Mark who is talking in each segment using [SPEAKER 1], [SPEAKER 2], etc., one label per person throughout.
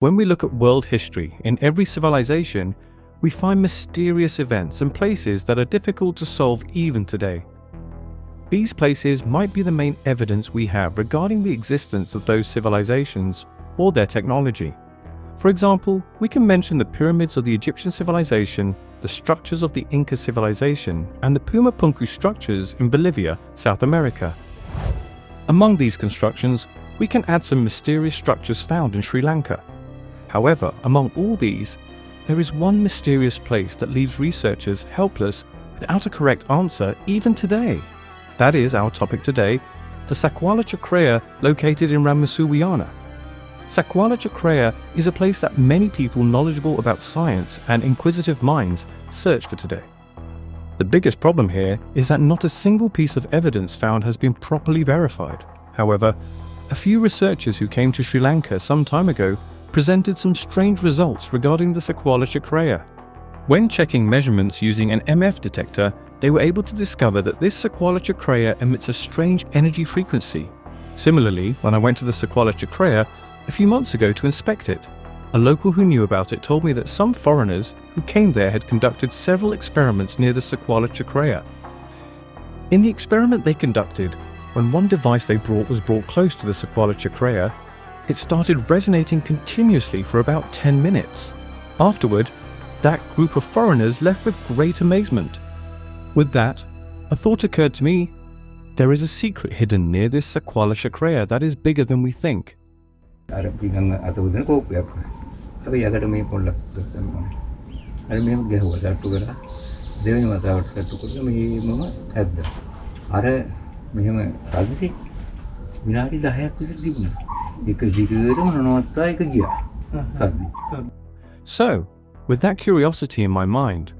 [SPEAKER 1] When we look at world history, in every civilization, we find mysterious events and places that are difficult to solve even today. These places might be the main evidence we have regarding the existence of those civilizations or their technology. For example, we can mention the pyramids of the Egyptian civilization, the structures of the Inca civilization, and the Pumapunku structures in Bolivia, South America. Among these constructions, we can add some mysterious structures found in Sri Lanka. However, among all these, there is one mysterious place that leaves researchers helpless without a correct answer even today. That is our topic today, the Sakwala Chakraya located in Ranmasu Uyana. Sakwala Chakraya is a place that many people knowledgeable about science and inquisitive minds search for today. The biggest problem here is that not a single piece of evidence found has been properly verified. However, a few researchers who came to Sri Lanka some time ago presented some strange results regarding the Sakwala Chakraya. When checking measurements using an MF detector, they were able to discover that this Sakwala Chakraya emits a strange energy frequency. Similarly, when I went to the Sakwala Chakraya a few months ago to inspect it, a local who knew about it told me that some foreigners who came there had conducted several experiments near the Sakwala Chakraya. In the experiment they conducted, when one device they brought was brought close to the Sakwala Chakraya, it started resonating continuously for about 10 minutes. Afterward, that group of foreigners left with great amazement. With that, a thought occurred to me. There is a secret hidden near this Sakwala Chakraya that is bigger than we think. So, with that curiosity in my mind,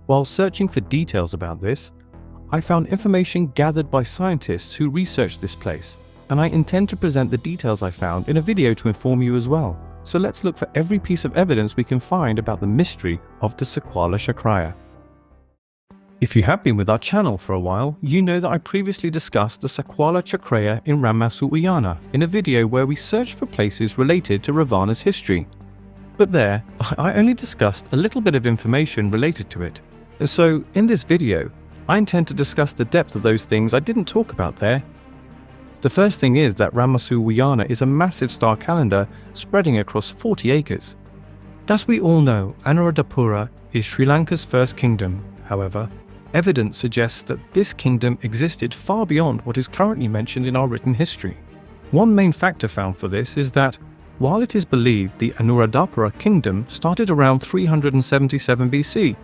[SPEAKER 1] while searching for details about this, I found information gathered by scientists who researched this place, and I intend to present the details I found in a video to inform you as well. So let's look for every piece of evidence we can find about the mystery of the Sakwala Chakraya. If you have been with our channel for a while, you know that I previously discussed the Sakwala Chakraya in Ranmasu Uyana in a video where we searched for places related to Ravana's history. But there, I only discussed a little bit of information related to it. And so, in this video, I intend to discuss the depth of those things I didn't talk about there. The first thing is that Ranmasu Uyana is a massive star calendar spreading across 40 acres. As we all know, Anuradhapura is Sri Lanka's first kingdom. However, evidence suggests that this kingdom existed far beyond what is currently mentioned in our written history. One main factor found for this is that, while it is believed the Anuradhapura kingdom started around 377 BC,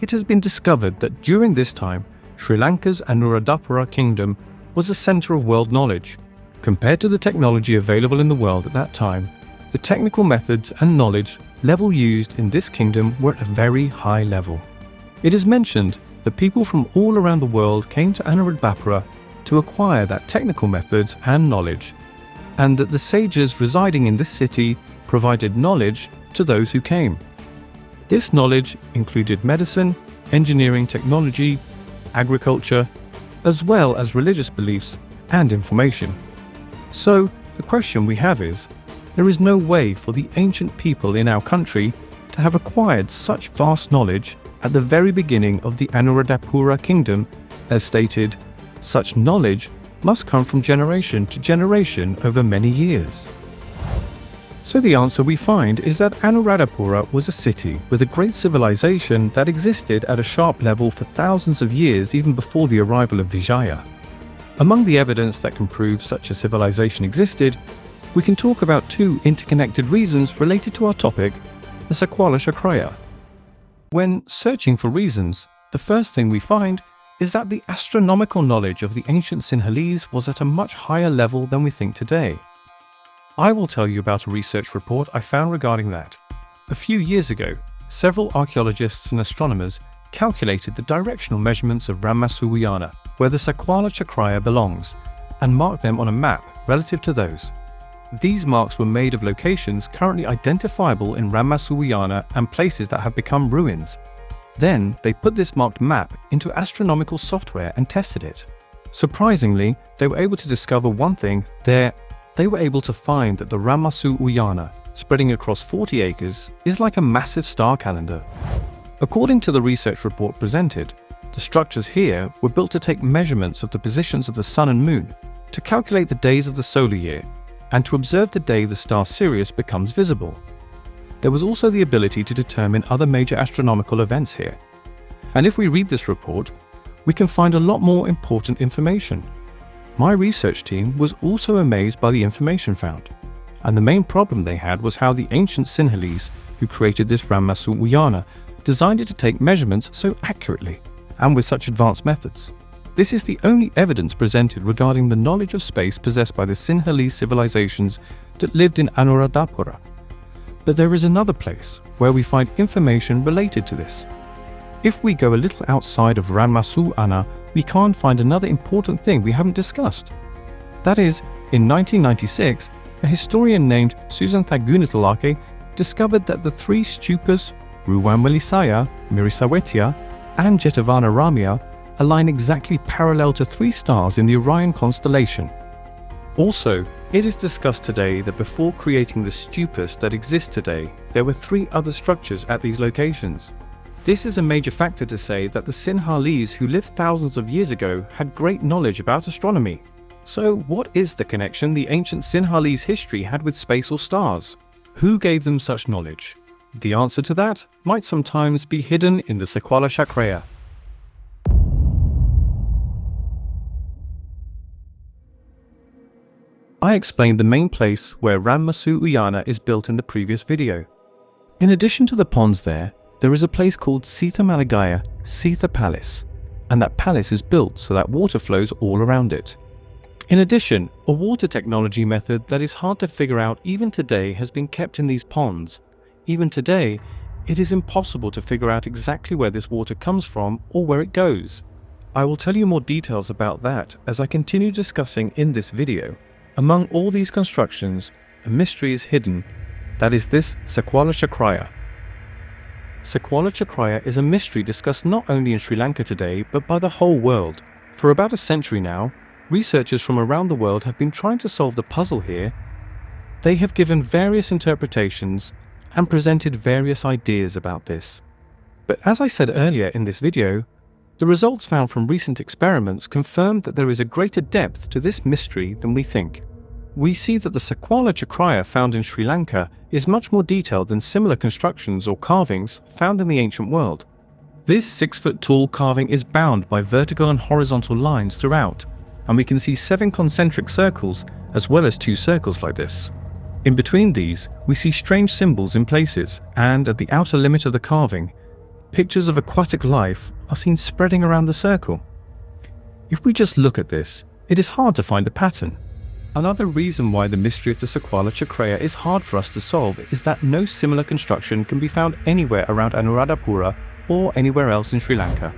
[SPEAKER 1] it has been discovered that during this time, Sri Lanka's Anuradhapura kingdom was a center of world knowledge. Compared to the technology available in the world at that time, the technical methods and knowledge level used in this kingdom were at a very high level. It is mentioned that people from all around the world came to Anuradhapura to acquire that technical methods and knowledge, and that the sages residing in this city provided knowledge to those who came. This knowledge included medicine, engineering technology, agriculture, as well as religious beliefs and information. So, the question we have is, there is no way for the ancient people in our country to have acquired such vast knowledge at the very beginning of the Anuradhapura kingdom. As stated, such knowledge must come from generation to generation over many years. So the answer we find is that Anuradhapura was a city with a great civilization that existed at a sharp level for thousands of years even before the arrival of Vijaya. Among the evidence that can prove such a civilization existed, we can talk about two interconnected reasons related to our topic, the Sakwala Chakraya. When searching for reasons, the first thing we find is that the astronomical knowledge of the ancient Sinhalese was at a much higher level than we think today. I will tell you about a research report I found regarding that. A few years ago, several archaeologists and astronomers calculated the directional measurements of Ranmasu Uyana, where the Sakwala Chakraya belongs, and marked them on a map relative to those. These marks were made of locations currently identifiable in Ranmasu Uyana and places that have become ruins. Then, they put this marked map into astronomical software and tested it. Surprisingly, they were able to discover one thing there. They were able to find that the Ranmasu Uyana spreading across 40 acres, is like a massive star calendar. According to the research report presented, the structures here were built to take measurements of the positions of the Sun and Moon, to calculate the days of the solar year, and to observe the day the star Sirius becomes visible. There was also the ability to determine other major astronomical events here. And if we read this report, we can find a lot more important information. My research team was also amazed by the information found, and the main problem they had was how the ancient Sinhalese, who created this Ranmasu Uyana, designed it to take measurements so accurately, and with such advanced methods. This is the only evidence presented regarding the knowledge of space possessed by the Sinhalese civilizations that lived in Anuradhapura. But there is another place where we find information related to this. If we go a little outside of Ranmasu Uyana, we can't find another important thing we haven't discussed. That is, in 1996, a historian named Susan Thagunithalake discovered that the three stupas, Ruwamilisaya, Mirisawetia, and Jetavana Ramia, align exactly parallel to three stars in the Orion constellation. Also, it is discussed today that before creating the stupas that exist today, there were three other structures at these locations. This is a major factor to say that the Sinhalese who lived thousands of years ago had great knowledge about astronomy. So what is the connection the ancient Sinhalese history had with space or stars? Who gave them such knowledge? The answer to that might sometimes be hidden in the Sakwala Chakraya. I explained the main place where Ranmasu Uyana is built in the previous video. In addition to the ponds there is a place called Sita Malagaya Sita Palace, and that palace is built so that water flows all around it. In addition, a water technology method that is hard to figure out even today has been kept in these ponds. Even today, it is impossible to figure out exactly where this water comes from or where it goes. I will tell you more details about that as I continue discussing in this video. Among all these constructions, a mystery is hidden, that is this Sakwala Chakraya. Sakwala Chakraya is a mystery discussed not only in Sri Lanka today, but by the whole world. For about a century now, researchers from around the world have been trying to solve the puzzle here. They have given various interpretations and presented various ideas about this. But as I said earlier in this video, the results found from recent experiments confirm that there is a greater depth to this mystery than we think. We see that the Sakwala Chakraya found in Sri Lanka is much more detailed than similar constructions or carvings found in the ancient world. This 6-foot-tall carving is bound by vertical and horizontal lines throughout, and we can see 7 concentric circles as well as 2 circles like this. In between these, we see strange symbols in places, and at the outer limit of the carving, pictures of aquatic life are seen spreading around the circle. If we just look at this, it is hard to find a pattern. Another reason why the mystery of the Sakwala Chakraya is hard for us to solve is that no similar construction can be found anywhere around Anuradhapura or anywhere else in Sri Lanka.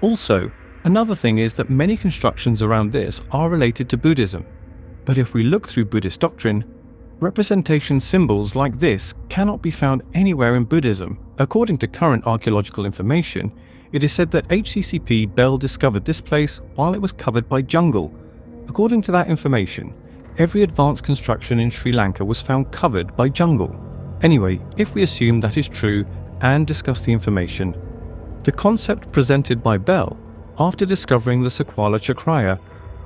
[SPEAKER 1] Also, another thing is that many constructions around this are related to Buddhism. But if we look through Buddhist doctrine, representation symbols like this cannot be found anywhere in Buddhism. According to current archaeological information, it is said that HCCP Bell discovered this place while it was covered by jungle. According to that information, every advanced construction in Sri Lanka was found covered by jungle. Anyway, if we assume that is true and discuss the information, the concept presented by Bell after discovering the Sakwala Chakraya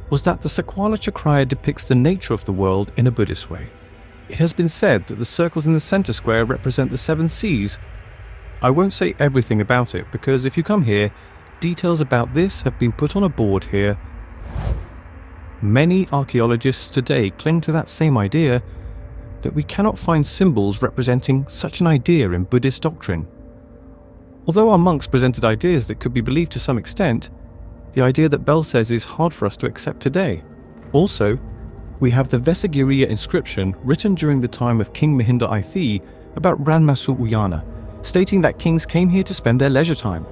[SPEAKER 1] was that the Sakwala Chakraya depicts the nature of the world in a Buddhist way. It has been said that the circles in the center square represent the 7 seas. I won't say everything about it because if you come here, details about this have been put on a board here. Many archaeologists today cling to that same idea, that we cannot find symbols representing such an idea in Buddhist doctrine. Although our monks presented ideas that could be believed to some extent, the idea that Bell says is hard for us to accept today. Also, we have the Vesagiriya inscription written during the time of King Mahinda IV about Ranmasu Uyana, stating that kings came here to spend their leisure time.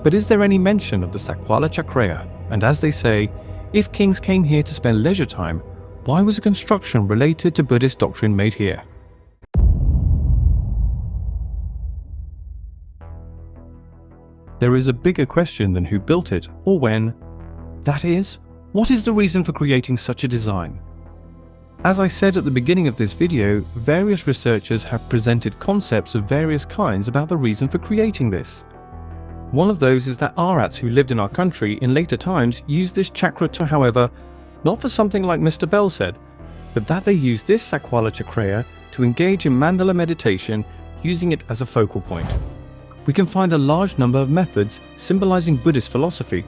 [SPEAKER 1] But is there any mention of the Sakwala Chakraya? And as they say, if kings came here to spend leisure time, why was a construction related to Buddhist doctrine made here? There is a bigger question than who built it or when. That is, what is the reason for creating such a design? As I said at the beginning of this video, various researchers have presented concepts of various kinds about the reason for creating this. One of those is that Aryats who lived in our country in later times used this chakra to, however, not for something like Mr. Bell said, but that they used this Sakwala Chakraya to engage in mandala meditation using it as a focal point. We can find a large number of methods symbolizing Buddhist philosophy,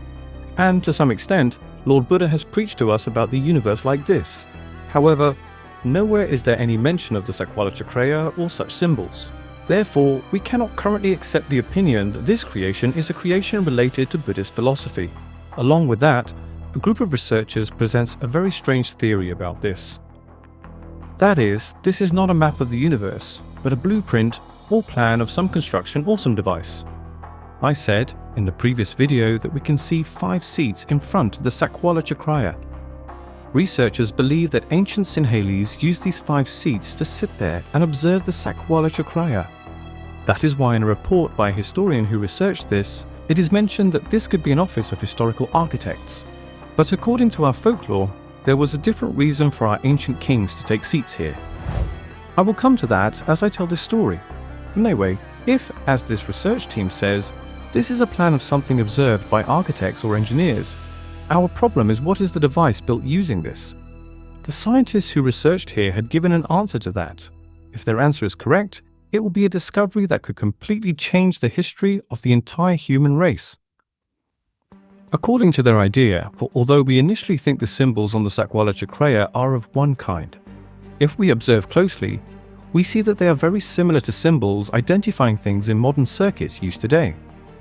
[SPEAKER 1] and to some extent, Lord Buddha has preached to us about the universe like this. However, nowhere is there any mention of the Sakwala Chakraya or such symbols. Therefore, we cannot currently accept the opinion that this creation is a creation related to Buddhist philosophy. Along with that, a group of researchers presents a very strange theory about this. That is, this is not a map of the universe, but a blueprint or plan of some construction or some device. I said in the previous video that we can see 5 seats in front of the Sakwala Chakraya. Researchers believe that ancient Sinhalese used these 5 seats to sit there and observe the Sakwala Chakraya. That is why in a report by a historian who researched this, it is mentioned that this could be an office of historical architects. But according to our folklore, there was a different reason for our ancient kings to take seats here. I will come to that as I tell this story. Anyway, if, as this research team says, this is a plan of something observed by architects or engineers, our problem is what is the device built using this? The scientists who researched here had given an answer to that. If their answer is correct, it will be a discovery that could completely change the history of the entire human race. According to their idea, although we initially think the symbols on the Sakwala Chakraya are of one kind, if we observe closely, we see that they are very similar to symbols identifying things in modern circuits used today.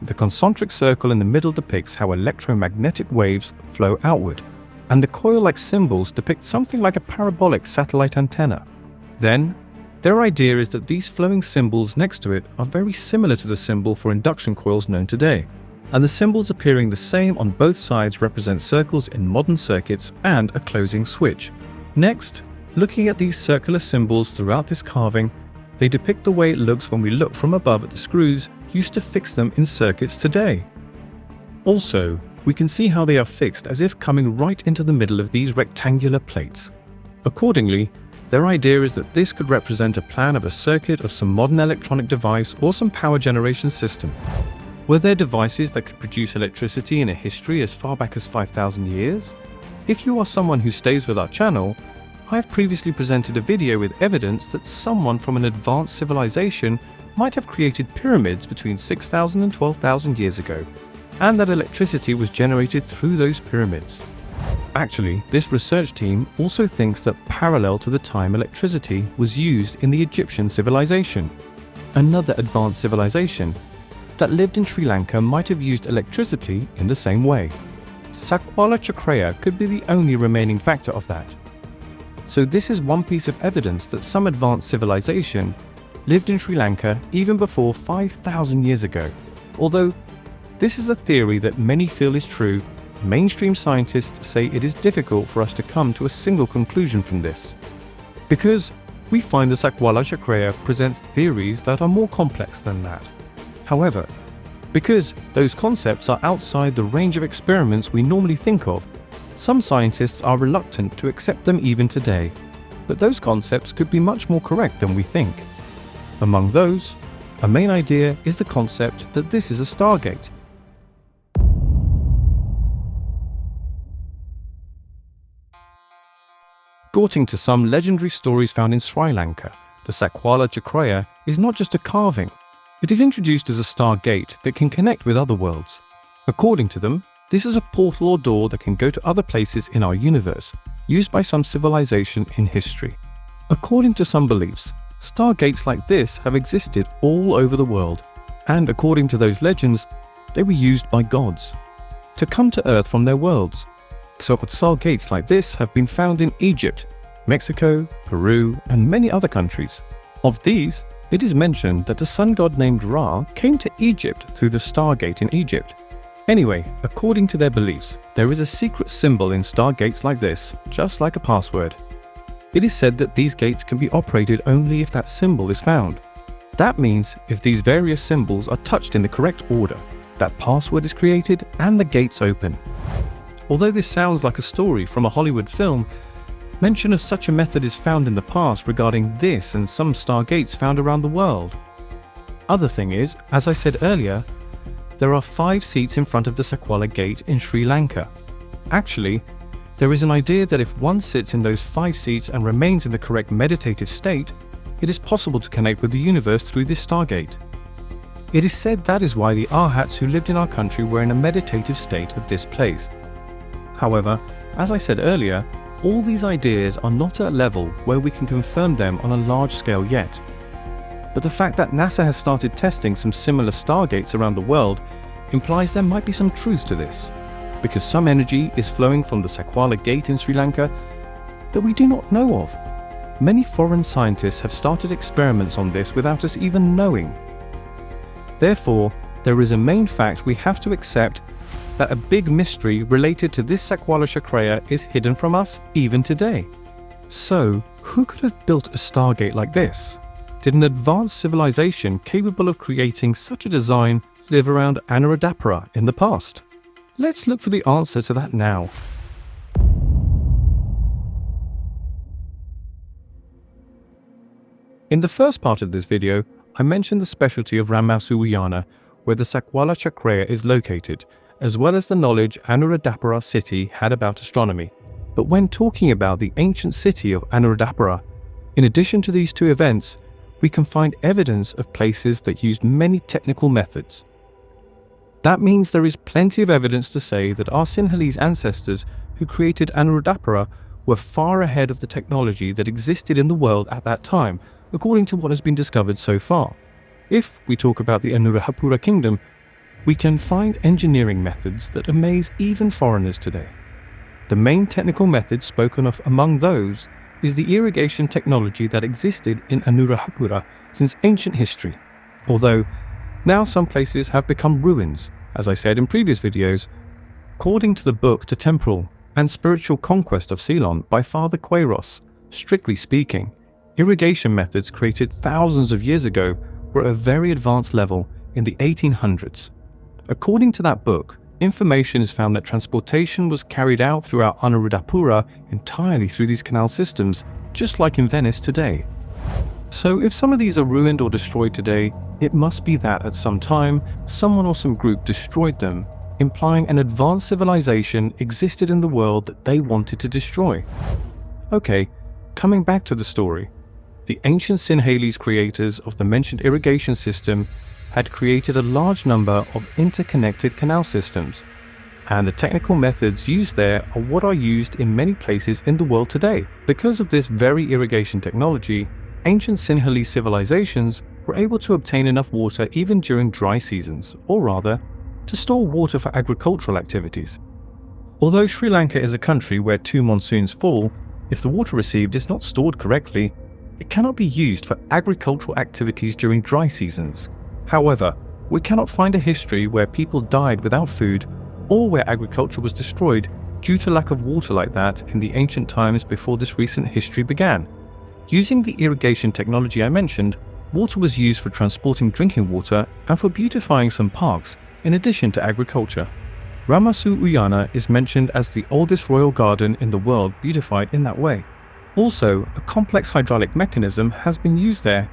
[SPEAKER 1] The concentric circle in the middle depicts how electromagnetic waves flow outward, and the coil-like symbols depict something like a parabolic satellite antenna. Then, their idea is that these flowing symbols next to it are very similar to the symbol for induction coils known today, and the symbols appearing the same on both sides represent circles in modern circuits and a closing switch. Next, looking at these circular symbols throughout this carving, they depict the way it looks when we look from above at the screws used to fix them in circuits today. Also, we can see how they are fixed as if coming right into the middle of these rectangular plates. Accordingly, their idea is that this could represent a plan of a circuit of some modern electronic device or some power generation system. Were there devices that could produce electricity in a history as far back as 5,000 years? If you are someone who stays with our channel, I have previously presented a video with evidence that someone from an advanced civilization might have created pyramids between 6,000 and 12,000 years ago, and that electricity was generated through those pyramids. Actually, this research team also thinks that parallel to the time electricity was used in the Egyptian civilization, another advanced civilization that lived in Sri Lanka might have used electricity in the same way. Sakwala Chakraya could be the only remaining factor of that. So this is one piece of evidence that some advanced civilization lived in Sri Lanka even before 5,000 years ago. Although this is a theory that many feel is true, mainstream scientists say it is difficult for us to come to a single conclusion from this, because we find the Sakwala Chakraya presents theories that are more complex than that. However, because those concepts are outside the range of experiments we normally think of, some scientists are reluctant to accept them even today, but those concepts could be much more correct than we think. Among those, a main idea is the concept that this is a Stargate. According to some legendary stories found in Sri Lanka, the Sakwala Chakraya is not just a carving. It is introduced as a Stargate that can connect with other worlds. According to them, this is a portal or door that can go to other places in our universe, used by some civilization in history. According to some beliefs, Stargates like this have existed all over the world, and according to those legends, they were used by gods to come to Earth from their worlds. So-called Stargates like this have been found in Egypt, Mexico, Peru, and many other countries. Of these, it is mentioned that the sun god named Ra came to Egypt through the Stargate in Egypt. Anyway, according to their beliefs, there is a secret symbol in Stargates like this, just like a password. It is said that these gates can be operated only if that symbol is found. That means if these various symbols are touched in the correct order, that password is created and the gates open. Although this sounds like a story from a Hollywood film, Mention of such a method is found in the past regarding this and some stargates found around the world. Other thing is, as I said earlier, there are 5 seats in front of the Sakwala Gate in Sri Lanka. Actually, there is an idea that if one sits in those 5 seats and remains in the correct meditative state, it is possible to connect with the universe through this Stargate. It is said that is why the Arhats who lived in our country were in a meditative state at this place. However, as I said earlier, all these ideas are not at a level where we can confirm them on a large scale yet. But the fact that NASA has started testing some similar Stargates around the world implies there might be some truth to this, because some energy is flowing from the Sakwala Gate in Sri Lanka that we do not know of. Many foreign scientists have started experiments on this without us even knowing. Therefore, there is a main fact we have to accept, that a big mystery related to this Sakwala Chakraya is hidden from us even today. So, who could have built a Stargate like this? Did an advanced civilization capable of creating such a design live around Anuradhapura in the past? Let's look for the answer to that now. In the first part of this video, I mentioned the specialty of Ranmasu Uyana, where the Sakwala Chakraya is located, as well as the knowledge Anuradhapura city had about astronomy. But when talking about the ancient city of Anuradhapura, in addition to these 2 events, we can find evidence of places that used many technical methods. That means there is plenty of evidence to say that our Sinhalese ancestors who created Anuradhapura were far ahead of the technology that existed in the world at that time, according to what has been discovered so far. If we talk about the Anuradhapura kingdom, we can find engineering methods that amaze even foreigners today. The main technical method spoken of among those is the irrigation technology that existed in Anuradhapura since ancient history, although now some places have become ruins, as I said in previous videos. According to the book To Temporal and Spiritual Conquest of Ceylon by Father Queiroz, strictly speaking, irrigation methods created thousands of years ago were at a very advanced level in the 1800s. According to that book, information is found that transportation was carried out throughout Anuradhapura entirely through these canal systems, just like in Venice today. So if some of these are ruined or destroyed today, it must be that at some time, someone or some group destroyed them, implying an advanced civilization existed in the world that they wanted to destroy. Okay, coming back to the story. The ancient Sinhalese creators of the mentioned irrigation system had created a large number of interconnected canal systems, and the technical methods used there are what are used in many places in the world today. Because of this very irrigation technology, ancient Sinhalese civilizations were able to obtain enough water even during dry seasons, or rather, to store water for agricultural activities. Although Sri Lanka is a country where 2 monsoons fall, if the water received is not stored correctly, it cannot be used for agricultural activities during dry seasons. However, we cannot find a history where people died without food or where agriculture was destroyed due to lack of water like that in the ancient times before this recent history began. Using the irrigation technology I mentioned, water was used for transporting drinking water and for beautifying some parks, in addition to agriculture. Ranmasu Uyana is mentioned as the oldest royal garden in the world beautified in that way. Also, a complex hydraulic mechanism has been used there,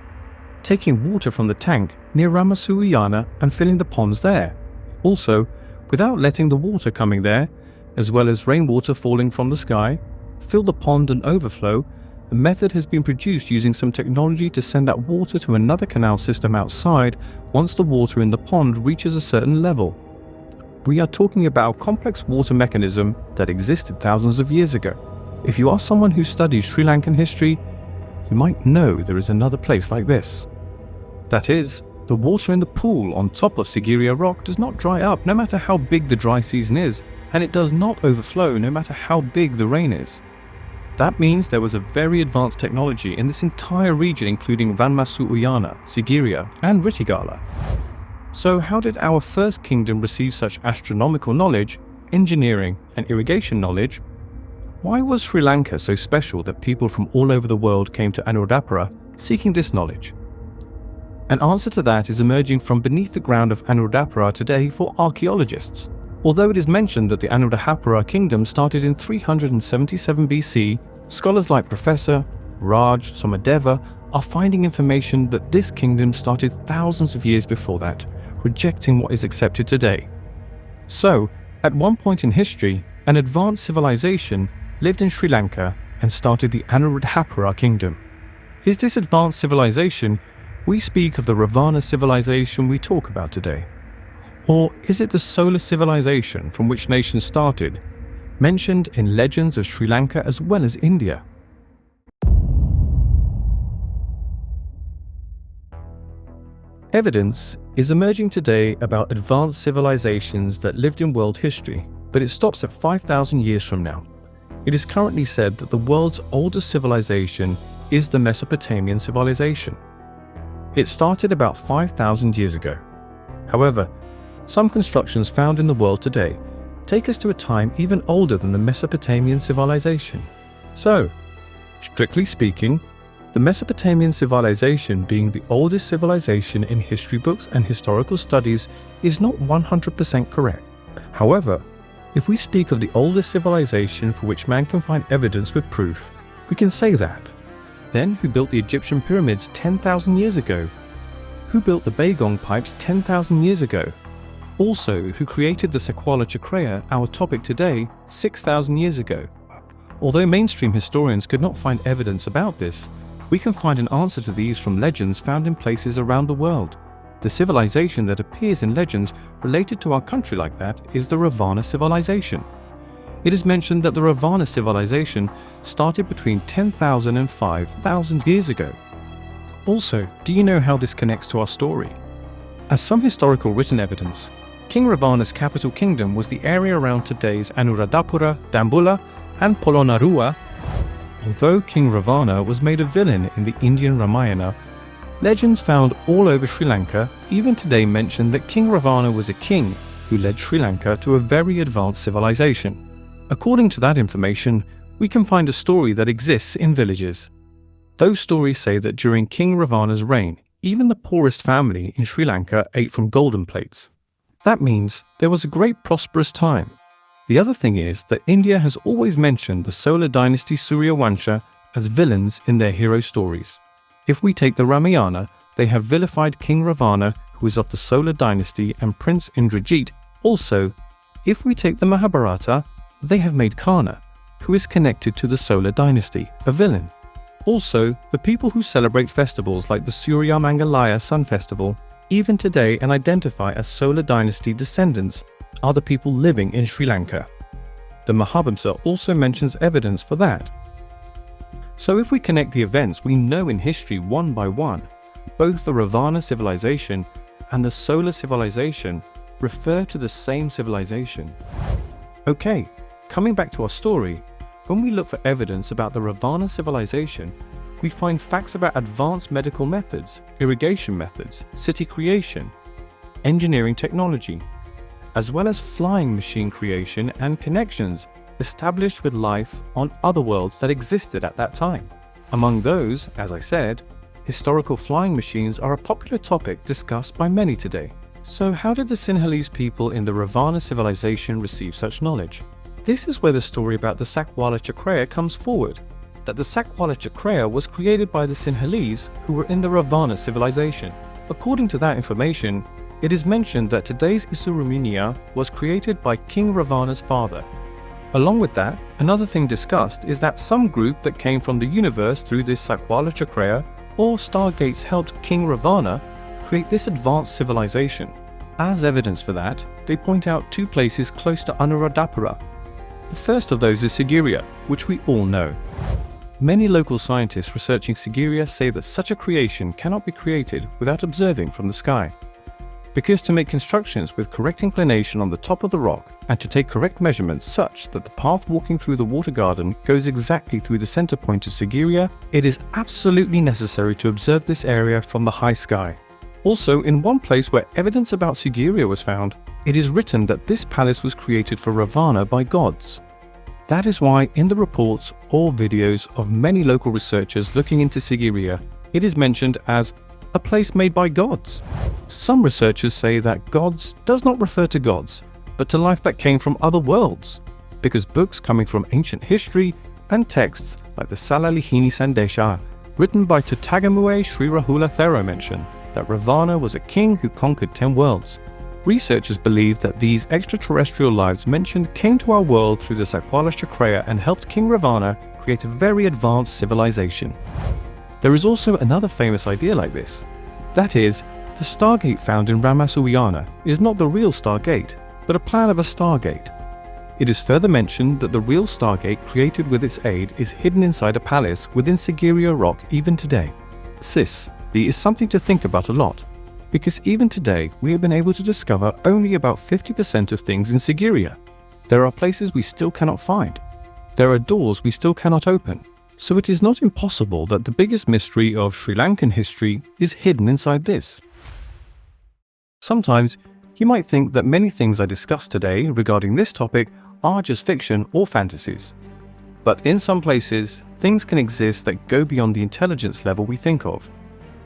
[SPEAKER 1] taking water from the tank near Ranmasu Uyana and filling the ponds there. Also, without letting the water coming there, as well as rainwater falling from the sky, fill the pond and overflow, a method has been produced using some technology to send that water to another canal system outside once the water in the pond reaches a certain level. We are talking about a complex water mechanism that existed thousands of years ago. If you are someone who studies Sri Lankan history, you might know there is another place like this. That is, the water in the pool on top of Sigiriya rock does not dry up no matter how big the dry season is, and it does not overflow no matter how big the rain is. That means there was a very advanced technology in this entire region, including Ranmasu Uyana, Sigiriya, and Ritigala. So how did our first kingdom receive such astronomical knowledge, engineering, and irrigation knowledge? Why was Sri Lanka so special that people from all over the world came to Anuradhapura seeking this knowledge? An answer to that is emerging from beneath the ground of Anuradhapura today for archaeologists. Although it is mentioned that the Anuradhapura kingdom started in 377 BC Scholars like Professor Raj Somadeva are finding information that this kingdom started thousands of years before that, rejecting what is accepted today. So, at one point in history, an advanced civilization lived in Sri Lanka and started the Anuradhapura kingdom. Is this advanced civilization we speak of the Ravana civilization we talk about today? Or is it the solar civilization from which nations started, mentioned in legends of Sri Lanka as well as India? Evidence is emerging today about advanced civilizations that lived in world history, but it stops at 5,000 years from now. It is currently said that the world's oldest civilization is the Mesopotamian civilization. It started about 5,000 years ago. However, some constructions found in the world today take us to a time even older than the Mesopotamian civilization. So, strictly speaking, the Mesopotamian civilization, being the oldest civilization in history books and historical studies, is not 100% correct. However, if we speak of the oldest civilization for which man can find evidence with proof, we can say that. Then, who built the Egyptian pyramids 10,000 years ago? Who built the Bagong pipes 10,000 years ago? Also, who created the Sakwala Chakraya, our topic today, 6,000 years ago? Although mainstream historians could not find evidence about this, we can find an answer to these from legends found in places around the world. The civilization that appears in legends related to our country like that is the Ravana civilization. It is mentioned that the Ravana civilization started between 10,000 and 5,000 years ago. Also, do you know how this connects to our story? As some historical written evidence, King Ravana's capital kingdom was the area around today's Anuradhapura, Dambulla, and Polonnaruwa. Although King Ravana was made a villain in the Indian Ramayana, legends found all over Sri Lanka even today mention that King Ravana was a king who led Sri Lanka to a very advanced civilization. According to that information, we can find a story that exists in villages. Those stories say that during King Ravana's reign, even the poorest family in Sri Lanka ate from golden plates. That means there was a great prosperous time. The other thing is that India has always mentioned the solar dynasty Surya Vansha as villains in their hero stories. If we take the Ramayana, they have vilified King Ravana, who is of the solar dynasty, and Prince Indrajit. Also, if we take the Mahabharata, they have made Karna, who is connected to the solar dynasty, a villain. Also, the people who celebrate festivals like the Surya Mangalaya Sun Festival, even today and identify as solar dynasty descendants, are the people living in Sri Lanka. The Mahabharata also mentions evidence for that. So if we connect the events we know in history one by one, both the Ravana civilization and the solar civilization refer to the same civilization. Okay, coming back to our story, when we look for evidence about the Ravana civilization, we find facts about advanced medical methods, irrigation methods, city creation, engineering technology, as well as flying machine creation and connections established with life on other worlds that existed at that time. Among those, as I said, historical flying machines are a popular topic discussed by many today. So how did the Sinhalese people in the Ravana civilization receive such knowledge? This is where the story about the Sakwala Chakraya comes forward, that the Sakwala Chakraya was created by the Sinhalese who were in the Ravana civilization. According to that information, it is mentioned that today's Isuruminia was created by King Ravana's father. Along with that, another thing discussed is that some group that came from the universe through this Sakwala Chakraya or Stargates helped King Ravana create this advanced civilization. As evidence for that, they point out two places close to Anuradhapura. The first of those is Sigiriya, which we all know. Many local scientists researching Sigiriya say that such a creation cannot be created without observing from the sky. Because to make constructions with correct inclination on the top of the rock and to take correct measurements such that the path walking through the water garden goes exactly through the center point of Sigiriya, it is absolutely necessary to observe this area from the high sky. Also, in one place where evidence about Sigiriya was found, it is written that this palace was created for Ravana by gods. That is why in the reports or videos of many local researchers looking into Sigiriya, it is mentioned as a place made by gods. Some researchers say that gods does not refer to gods, but to life that came from other worlds, because books coming from ancient history and texts like the Salalihini Sandesha, written by Tutagamue Sri Rahula Thero, mention that Ravana was a king who conquered 10 worlds. Researchers believe that these extraterrestrial lives mentioned came to our world through the Sakwala Chakraya and helped King Ravana create a very advanced civilization. There is also another famous idea like this. That is, the Stargate found in Ranmasu Uyana is not the real Stargate, but a plan of a Stargate. It is further mentioned that the real Stargate created with its aid is hidden inside a palace within Sigiriya rock even today. This is something to think about a lot, because even today we have been able to discover only about 50% of things in Sigiriya. There are places we still cannot find. There are doors we still cannot open. So it is not impossible that the biggest mystery of Sri Lankan history is hidden inside this. Sometimes you might think that many things I discussed today regarding this topic are just fiction or fantasies. But in some places, things can exist that go beyond the intelligence level we think of.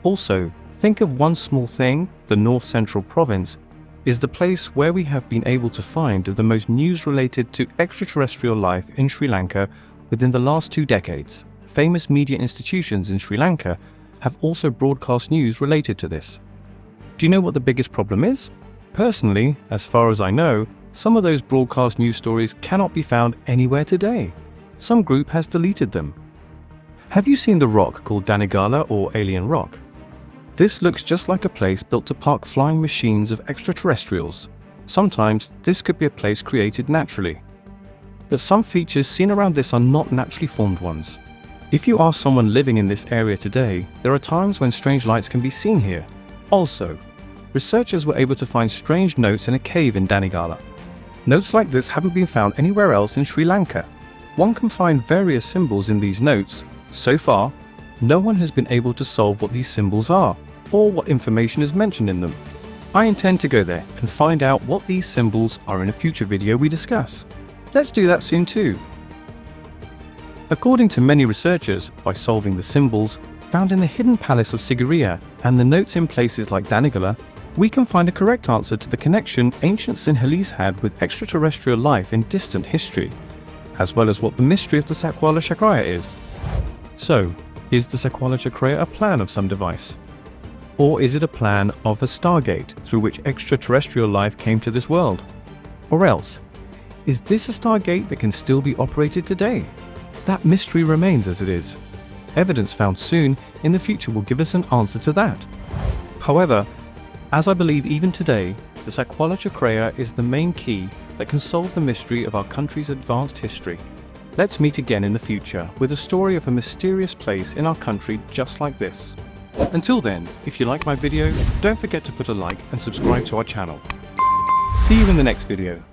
[SPEAKER 1] Also, think of one small thing: the North Central Province is the place where we have been able to find the most news related to extraterrestrial life in Sri Lanka within the last 2 decades. Famous media institutions in Sri Lanka have also broadcast news related to this. Do you know what the biggest problem is? Personally, as far as I know, some of those broadcast news stories cannot be found anywhere today. Some group has deleted them. Have you seen the rock called Danigala or Alien Rock? This looks just like a place built to park flying machines of extraterrestrials. Sometimes this could be a place created naturally. But some features seen around this are not naturally formed ones. If you ask someone living in this area today, there are times when strange lights can be seen here. Also, researchers were able to find strange notes in a cave in Danigala. Notes like this haven't been found anywhere else in Sri Lanka. One can find various symbols in these notes. So far, no one has been able to solve what these symbols are, or what information is mentioned in them. I intend to go there and find out what these symbols are in a future video we discuss. Let's do that soon too. According to many researchers, by solving the symbols found in the hidden palace of Sigiriya and the notes in places like Danigala, we can find a correct answer to the connection ancient Sinhalese had with extraterrestrial life in distant history, as well as what the mystery of the Sakwala Chakraya is. So, is the Sakwala Chakraya a plan of some device? Or is it a plan of a Stargate through which extraterrestrial life came to this world? Or else, is this a Stargate that can still be operated today? That mystery remains as it is. Evidence found soon in the future will give us an answer to that. However, as I believe even today, the Sakwala Chakraya is the main key that can solve the mystery of our country's advanced history. Let's meet again in the future with a story of a mysterious place in our country just like this. Until then, if you like my video, don't forget to put a like and subscribe to our channel. See you in the next video.